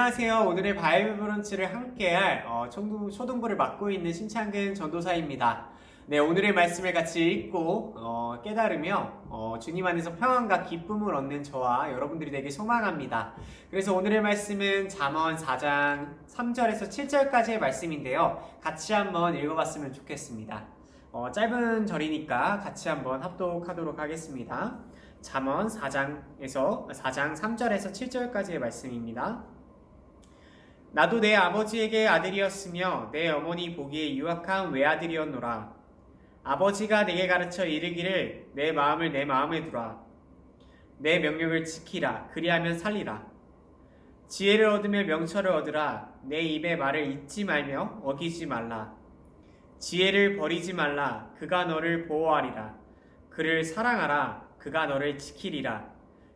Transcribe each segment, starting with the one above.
안녕하세요. 오늘의 바이블 브런치를 함께할 초등부를 맡고 있는 신창근 전도사입니다. 네, 오늘의 말씀을 같이 읽고 깨달으며 주님 안에서 평안과 기쁨을 얻는 저와 여러분들이 되길 소망합니다. 그래서 오늘의 말씀은 잠언 4장 3절에서 7절까지의 말씀인데요. 같이 한번 읽어봤으면 좋겠습니다. 짧은 절이니까 같이 한번 합독하도록 하겠습니다. 잠언 4장 3절에서 7절까지의 말씀입니다. 나도 내 아버지에게 아들이었으며 내 어머니 보기에 유악한 외아들이었노라. 아버지가 내게 가르쳐 이르기를 내 마음을 내 마음에 두라. 내 명령을 지키라. 그리하면 살리라. 지혜를 얻으며 명철을 얻으라. 내 입의 말을 잊지 말며 어기지 말라. 지혜를 버리지 말라. 그가 너를 보호하리라. 그를 사랑하라. 그가 너를 지키리라.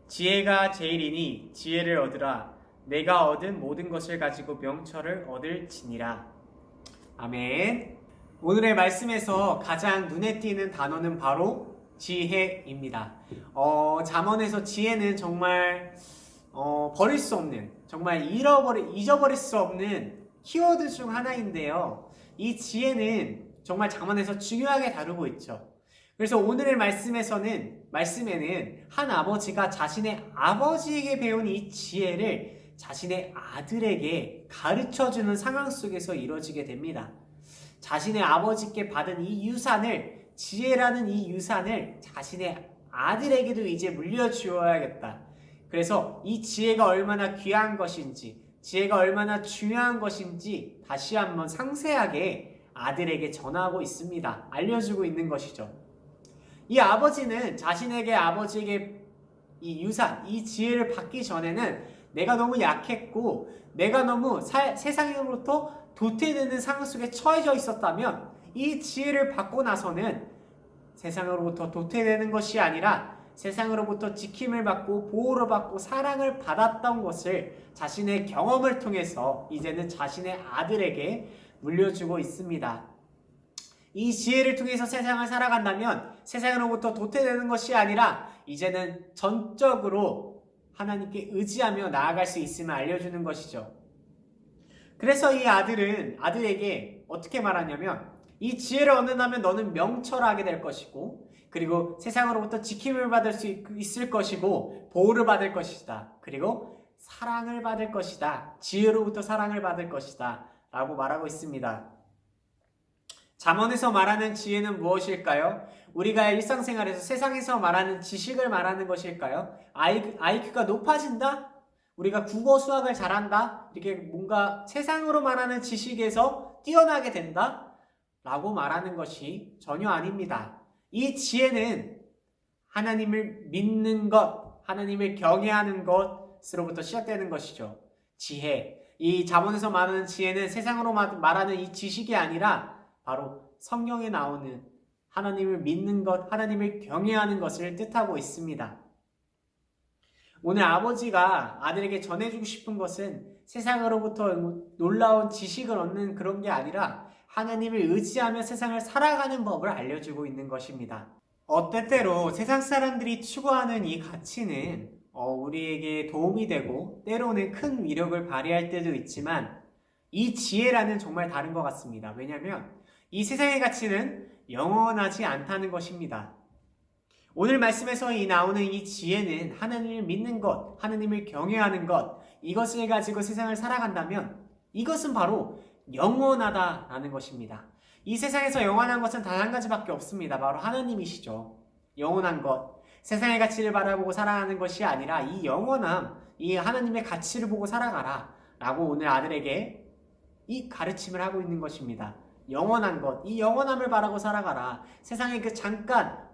지혜가 제일이니 지혜를 얻으라. 내가 얻은 모든 것을 가지고 명철을 얻을지니라. 아멘. 오늘의 말씀에서 가장 눈에 띄는 단어는 바로 지혜입니다. 잠언에서 지혜는 정말 버릴 수 없는, 정말 잊어버릴 수 없는 키워드 중 하나인데요. 이 지혜는 정말 잠언에서 중요하게 다루고 있죠. 그래서 오늘의 말씀에는 한 아버지가 자신의 아버지에게 배운 이 지혜를 자신의 아들에게 가르쳐주는 상황 속에서 이루어지게 됩니다. 자신의 아버지께 받은 이 유산을, 지혜라는 이 유산을 자신의 아들에게도 이제 물려주어야겠다. 그래서 이 지혜가 얼마나 귀한 것인지, 지혜가 얼마나 중요한 것인지 다시 한번 상세하게 아들에게 전하고 있습니다. 알려주고 있는 것이죠. 이 아버지는 아버지에게 이 유산, 이 지혜를 받기 전에는 내가 너무 약했고 내가 너무 세상으로부터 도태되는 상황 속에 처해져 있었다면 이 지혜를 받고 나서는 세상으로부터 도태되는 것이 아니라 세상으로부터 지킴을 받고 보호를 받고 사랑을 받았던 것을 자신의 경험을 통해서 이제는 자신의 아들에게 물려주고 있습니다. 이 지혜를 통해서 세상을 살아간다면 세상으로부터 도태되는 것이 아니라 이제는 전적으로 하나님께 의지하며 나아갈 수 있음을 알려주는 것이죠. 그래서 이 아들에게 어떻게 말하냐면 이 지혜를 얻는다면 너는 명철하게 될 것이고 그리고 세상으로부터 지킴을 받을 수 있을 것이고 보호를 받을 것이다. 그리고 사랑을 받을 것이다. 지혜로부터 사랑을 받을 것이다. 라고 말하고 있습니다. 잠언에서 말하는 지혜는 무엇일까요? 우리가 일상생활에서 세상에서 말하는 지식을 말하는 것일까요? IQ가 높아진다? 우리가 국어, 수학을 잘한다? 이렇게 뭔가 세상으로 말하는 지식에서 뛰어나게 된다? 라고 말하는 것이 전혀 아닙니다. 이 지혜는 하나님을 믿는 것, 하나님을 경외하는 것으로부터 시작되는 것이죠. 지혜. 이 잠언에서 말하는 지혜는 세상으로 말하는 이 지식이 아니라 바로 성경에 나오는 하나님을 믿는 것, 하나님을 경외하는 것을 뜻하고 있습니다. 오늘 아버지가 아들에게 전해주고 싶은 것은 세상으로부터 놀라운 지식을 얻는 그런 게 아니라 하나님을 의지하며 세상을 살아가는 법을 알려주고 있는 것입니다. 때때로 세상 사람들이 추구하는 이 가치는 우리에게 도움이 되고 때로는 큰 위력을 발휘할 때도 있지만 이 지혜라는 정말 다른 것 같습니다. 왜냐하면 이 세상의 가치는 영원하지 않다는 것입니다. 오늘 말씀에서 나오는 이 지혜는 하나님을 믿는 것, 하나님을 경외하는 것, 이것을 가지고 세상을 살아간다면 이것은 바로 영원하다라는 것입니다. 이 세상에서 영원한 것은 단 한 가지밖에 없습니다. 바로 하나님이시죠. 영원한 것, 세상의 가치를 바라보고 살아가는 것이 아니라 이 영원함, 이 하나님의 가치를 보고 살아가라 라고 오늘 아들에게 이 가르침을 하고 있는 것입니다. 영원한 것, 이 영원함을 바라고 살아가라. 세상에 잠깐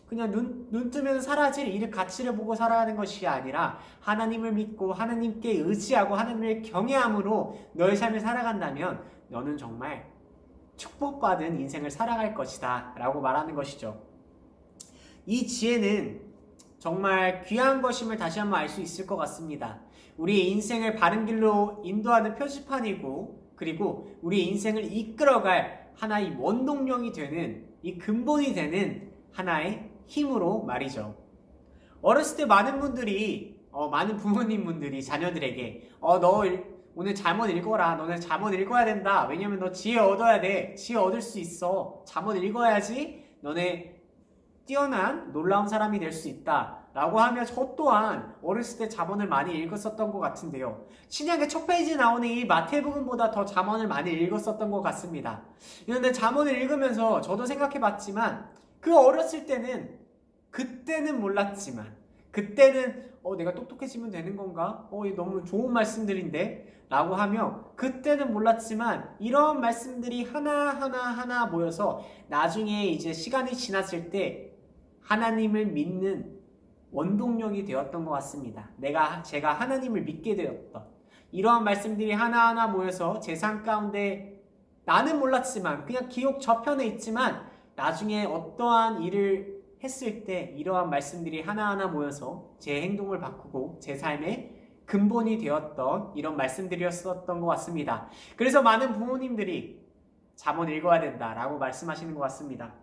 그냥 눈 뜨면 사라질 이 가치를 보고 살아가는 것이 아니라 하나님을 믿고 하나님께 의지하고 하나님을 경외함으로 너의 삶을 살아간다면 너는 정말 축복받은 인생을 살아갈 것이다 라고 말하는 것이죠. 이 지혜는 정말 귀한 것임을 다시 한번 알 수 있을 것 같습니다. 우리의 인생을 바른 길로 인도하는 표지판이고 그리고 우리 인생을 이끌어갈 하나의 원동력이 되는 이 근본이 되는 하나의 힘으로 말이죠. 어렸을 때 많은 부모님분들이 자녀들에게 너 오늘 잠언 읽어라. 너네 잠언 읽어야 된다. 왜냐면 너 지혜 얻어야 돼. 지혜 얻을 수 있어. 잠언 읽어야지 너네 뛰어난 놀라운 사람이 될 수 있다. 라고 하며 저 또한 어렸을 때 잠언을 많이 읽었었던 것 같은데요. 신약의 첫 페이지에 나오는 이 마태복음보다 더 잠언을 많이 읽었었던 것 같습니다. 그런데 잠언을 읽으면서 저도 생각해봤지만 그 어렸을 때는 그때는 몰랐지만 그때는 내가 똑똑해지면 되는 건가? 이거 너무 좋은 말씀들인데? 라고 하며 그때는 몰랐지만 이런 말씀들이 하나 모여서 나중에 이제 시간이 지났을 때 하나님을 믿는 원동력이 되었던 것 같습니다. 제가 하나님을 믿게 되었던 이러한 말씀들이 하나하나 모여서 제 삶 가운데 나는 몰랐지만 그냥 기억 저편에 있지만 나중에 어떠한 일을 했을 때 이러한 말씀들이 하나하나 모여서 제 행동을 바꾸고 제 삶의 근본이 되었던 이런 말씀들이었던 것 같습니다. 그래서 많은 부모님들이 잠언 읽어야 된다라고 말씀하시는 것 같습니다.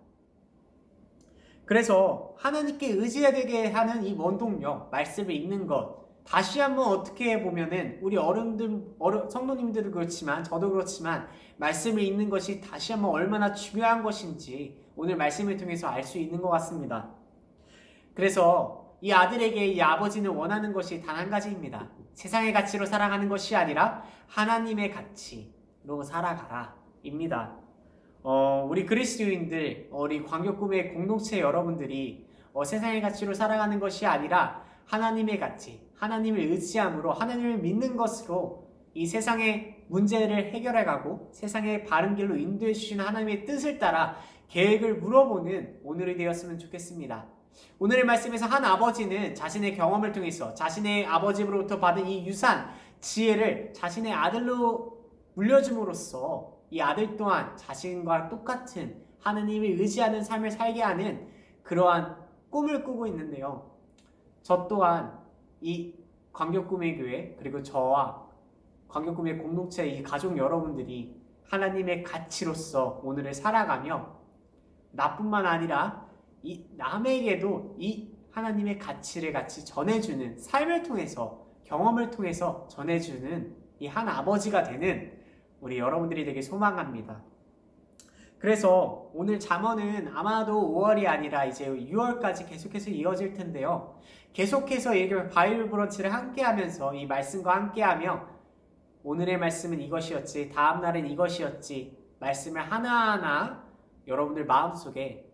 그래서 하나님께 의지해야 되게 하는 이 원동력, 말씀을 읽는 것 다시 한번 어떻게 보면은 우리 성도님들도 그렇지만 저도 그렇지만 말씀을 읽는 것이 다시 한번 얼마나 중요한 것인지 오늘 말씀을 통해서 알 수 있는 것 같습니다. 그래서 이 아들에게 이 아버지는 원하는 것이 단 한 가지입니다. 세상의 가치로 살아가는 것이 아니라 하나님의 가치로 살아가라 입니다. 우리 그리스도인들, 우리 광교꿈의 공동체 여러분들이 세상의 가치로 살아가는 것이 아니라 하나님의 가치, 하나님을 의지함으로 하나님을 믿는 것으로 이 세상의 문제를 해결해가고 세상의 바른 길로 인도해 주시는 하나님의 뜻을 따라 계획을 물어보는 오늘이 되었으면 좋겠습니다. 오늘의 말씀에서 한 아버지는 자신의 경험을 통해서 자신의 아버지로부터 받은 이 유산, 지혜를 자신의 아들로 물려줌으로써 이 아들 또한 자신과 똑같은 하나님을 의지하는 삶을 살게 하는 그러한 꿈을 꾸고 있는데요. 저 또한 이 광교꿈의 교회 그리고 저와 광교꿈의 공동체 이 가족 여러분들이 하나님의 가치로서 오늘을 살아가며 나뿐만 아니라 이 남에게도 이 하나님의 가치를 같이 전해주는 삶을 통해서 경험을 통해서 전해주는 이 한 아버지가 되는 우리 여러분들이 되게 소망합니다. 그래서 오늘 잠언은 아마도 5월이 아니라 이제 6월까지 계속해서 이어질 텐데요. 계속해서 이렇게 바이블 브런치를 함께 하면서 이 말씀과 함께 하며 오늘의 말씀은 이것이었지, 다음 날은 이것이었지 말씀을 하나하나 여러분들 마음속에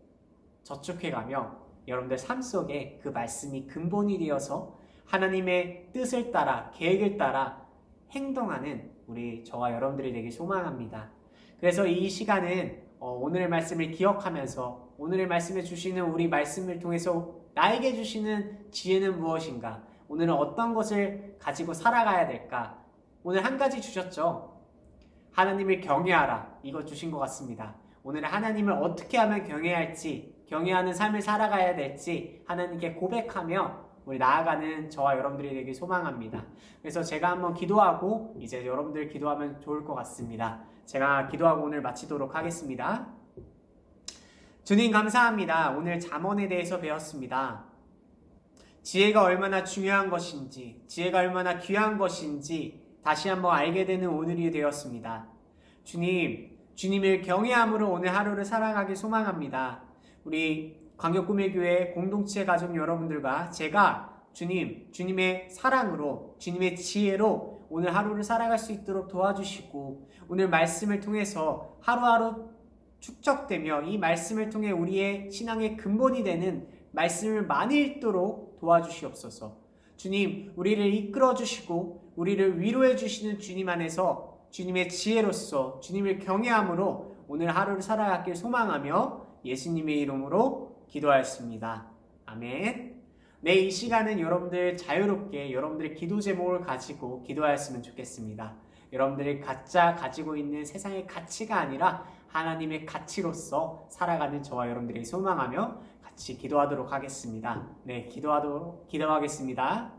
저축해가며 여러분들 삶 속에 그 말씀이 근본이 되어서 하나님의 뜻을 따라 계획을 따라 행동하는 우리 저와 여러분들이 되게 소망합니다. 그래서 이 시간은 오늘의 말씀을 기억하면서 오늘의 말씀에 주시는 우리 말씀을 통해서 나에게 주시는 지혜는 무엇인가? 오늘은 어떤 것을 가지고 살아가야 될까? 오늘 한 가지 주셨죠? 하나님을 경외하라. 이거 주신 것 같습니다. 오늘 하나님을 어떻게 하면 경외할지, 경외하는 삶을 살아가야 될지 하나님께 고백하며 우리 나아가는 저와 여러분들이 되게 소망합니다. 그래서 제가 한번 기도하고 이제 여러분들 기도하면 좋을 것 같습니다. 제가 기도하고 오늘 마치도록 하겠습니다. 주님 감사합니다. 오늘 잠언에 대해서 배웠습니다. 지혜가 얼마나 중요한 것인지, 지혜가 얼마나 귀한 것인지 다시 한번 알게 되는 오늘이 되었습니다. 주님을 경외함으로 오늘 하루를 살아가길 소망합니다. 우리 광교꿈의 교회 공동체 가족 여러분들과 제가 주님의 사랑으로, 주님의 지혜로 오늘 하루를 살아갈 수 있도록 도와주시고 오늘 말씀을 통해서 하루하루 축적되며 이 말씀을 통해 우리의 신앙의 근본이 되는 말씀을 많이 읽도록 도와주시옵소서. 주님, 우리를 이끌어 주시고 우리를 위로해 주시는 주님 안에서 주님의 지혜로서 주님을 경외함으로 오늘 하루를 살아가길 소망하며 예수님의 이름으로 기도하였습니다. 아멘. 네, 이 시간은 여러분들 자유롭게 여러분들의 기도 제목을 가지고 기도하였으면 좋겠습니다. 여러분들이 각자 가지고 있는 세상의 가치가 아니라 하나님의 가치로서 살아가는 저와 여러분들이 소망하며 같이 기도하도록 하겠습니다. 네, 기도하겠습니다.